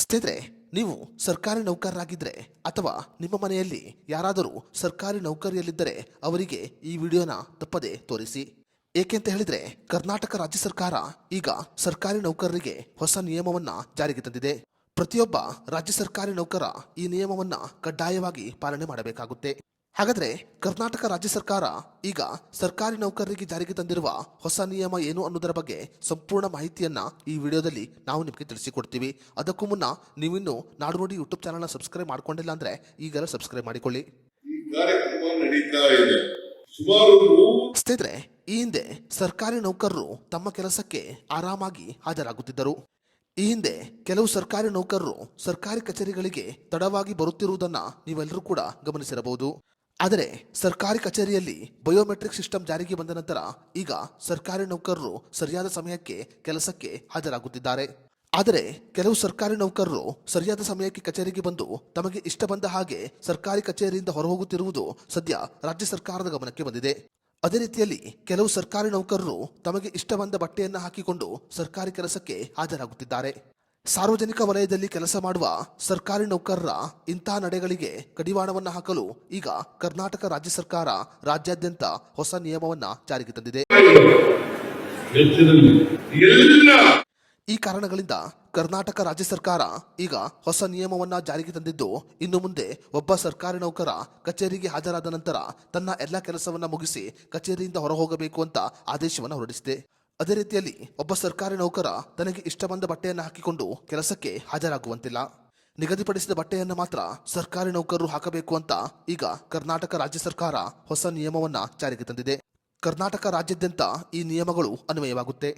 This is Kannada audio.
ಸ್ನೇಹಿತರೆ, ನೀವು ಸರ್ಕಾರಿ ನೌಕರರಾಗಿದ್ದರೆ ಅಥವಾ ನಿಮ್ಮ ಮನೆಯಲ್ಲಿ ಯಾರಾದರೂ ಸರ್ಕಾರಿ ನೌಕರಿಯಲ್ಲಿದ್ದರೆ ಅವರಿಗೆ ಈ ವಿಡಿಯೋನ ತಪ್ಪದೆ ತೋರಿಸಿ. ಏಕೆಂತ ಹೇಳಿದ್ರೆ ಕರ್ನಾಟಕ ರಾಜ್ಯ ಸರ್ಕಾರ ಈಗ ಸರ್ಕಾರಿ ನೌಕರರಿಗೆ ಹೊಸ ನಿಯಮವನ್ನ ಜಾರಿಗೆ ತಂದಿದೆ. ಪ್ರತಿಯೊಬ್ಬ ರಾಜ್ಯ ಸರ್ಕಾರಿ ನೌಕರ ಈ ನಿಯಮವನ್ನ ಕಡ್ಡಾಯವಾಗಿ ಪಾಲನೆ ಮಾಡಬೇಕಾಗುತ್ತೆ. ಹಾಗಾದ್ರೆ ಕರ್ನಾಟಕ ರಾಜ್ಯ ಸರ್ಕಾರ ಈಗ ಸರ್ಕಾರಿ ನೌಕರರಿಗೆ ಜಾರಿಗೆ ತಂದಿರುವ ಹೊಸ ನಿಯಮ ಏನು ಅನ್ನೋದರ ಬಗ್ಗೆ ಸಂಪೂರ್ಣ ಮಾಹಿತಿಯನ್ನ ಈ ವಿಡಿಯೋದಲ್ಲಿ ನಾವು ನಿಮಗೆ ತಿಳಿಸಿಕೊಡ್ತೀವಿ. ಅದಕ್ಕೂ ಮುನ್ನ ನೀವಿನ್ನು ನಾಡು ನೋಡಿ ಯೂಟ್ಯೂಬ್ ಚಾನಲ್ನ ಸಬ್ಸ್ಕ್ರೈಬ್ ಮಾಡ್ಕೊಂಡಿಲ್ಲ ಅಂದ್ರೆ ಈಗಲೇ ಸಬ್ಸ್ಕ್ರೈಬ್ ಮಾಡಿಕೊಳ್ಳಿ. ಸ್ನೇಹಿತರೆ, ಈ ಹಿಂದೆ ಸರ್ಕಾರಿ ನೌಕರರು ತಮ್ಮ ಕೆಲಸಕ್ಕೆ ಆರಾಮಾಗಿ ಹಾಜರಾಗುತ್ತಿದ್ದರು. ಈ ಹಿಂದೆ ಕೆಲವು ಸರ್ಕಾರಿ ನೌಕರರು ಸರ್ಕಾರಿ ಕಚೇರಿಗಳಿಗೆ ತಡವಾಗಿ ಬರುತ್ತಿರುವುದನ್ನ ನೀವೆಲ್ಲರೂ ಕೂಡ ಗಮನಿಸಿರಬಹುದು. ಆದರೆ ಸರ್ಕಾರಿ ಕಚೇರಿಯಲ್ಲಿ ಬಯೋಮೆಟ್ರಿಕ್ ಸಿಸ್ಟಮ್ ಜಾರಿಗೆ ಬಂದ ನಂತರ ಈಗ ಸರ್ಕಾರಿ ನೌಕರರು ಸರಿಯಾದ ಸಮಯಕ್ಕೆ ಕೆಲಸಕ್ಕೆ ಹಾಜರಾಗುತ್ತಿದ್ದಾರೆ. ಆದರೆ ಕೆಲವು ಸರ್ಕಾರಿ ನೌಕರರು ಸರಿಯಾದ ಸಮಯಕ್ಕೆ ಕಚೇರಿಗೆ ಬಂದು ತಮಗೆ ಇಷ್ಟ ಬಂದ ಹಾಗೆ ಸರ್ಕಾರಿ ಕಚೇರಿಯಿಂದ ಹೊರಹೋಗುತ್ತಿರುವುದು ಸದ್ಯ ರಾಜ್ಯ ಸರ್ಕಾರದ ಗಮನಕ್ಕೆ ಬಂದಿದೆ. ಅದೇ ರೀತಿಯಲ್ಲಿ ಕೆಲವು ಸರ್ಕಾರಿ ನೌಕರರು ತಮಗೆ ಇಷ್ಟ ಬಂದ ಬಟ್ಟೆಯನ್ನು ಹಾಕಿಕೊಂಡು ಸರ್ಕಾರಿ ಕೆಲಸಕ್ಕೆ ಹಾಜರಾಗುತ್ತಿದ್ದಾರೆ. ಸಾರ್ವಜನಿಕ ವಲಯದಲ್ಲಿ ಕೆಲಸ ಮಾಡುವ ಸರ್ಕಾರಿ ನೌಕರರ ಇಂತಹ ನಡೆಗಳಿಗೆ ಕಡಿವಾಣವನ್ನು ಹಾಕಲು ಈಗ ಕರ್ನಾಟಕ ರಾಜ್ಯ ಸರ್ಕಾರ ರಾಜ್ಯಾದ್ಯಂತ ಹೊಸ ನಿಯಮವನ್ನ ಜಾರಿಗೆ ತಂದಿದೆ. ಈ ಕಾರಣಗಳಿಂದ ಕರ್ನಾಟಕ ರಾಜ್ಯ ಸರ್ಕಾರ ಈಗ ಹೊಸ ನಿಯಮವನ್ನ ಜಾರಿಗೆ ತಂದಿದ್ದು, ಇನ್ನು ಮುಂದೆ ಒಬ್ಬ ಸರ್ಕಾರಿ ನೌಕರ ಕಚೇರಿಗೆ ಹಾಜರಾದ ನಂತರ ತನ್ನ ಎಲ್ಲ ಕೆಲಸವನ್ನ ಮುಗಿಸಿ ಕಚೇರಿಯಿಂದ ಹೊರಹೋಗಬೇಕು ಅಂತ ಆದೇಶವನ್ನು ಹೊರಡಿಸಿದೆ. ಅದೇ ರೀತಿಯಲ್ಲಿ ಒಬ್ಬ ಸರ್ಕಾರಿ ನೌಕರ ತನಗೆ ಇಷ್ಟ ಬಂದ ಬಟ್ಟೆಯನ್ನು ಹಾಕಿಕೊಂಡು ಕೆಲಸಕ್ಕೆ ಹಾಜರಾಗುವಂತಿಲ್ಲ. ನಿಗದಿಪಡಿಸಿದ ಬಟ್ಟೆಯನ್ನು ಮಾತ್ರ ಸರ್ಕಾರಿ ನೌಕರರು ಹಾಕಬೇಕು ಅಂತ ಈಗ ಕರ್ನಾಟಕ ರಾಜ್ಯ ಸರ್ಕಾರ ಹೊಸ ನಿಯಮವನ್ನ ಜಾರಿಗೆ ತಂದಿದೆ. ಕರ್ನಾಟಕ ರಾಜ್ಯಾದ್ಯಂತ ಈ ನಿಯಮಗಳು ಅನ್ವಯವಾಗುತ್ತೆ.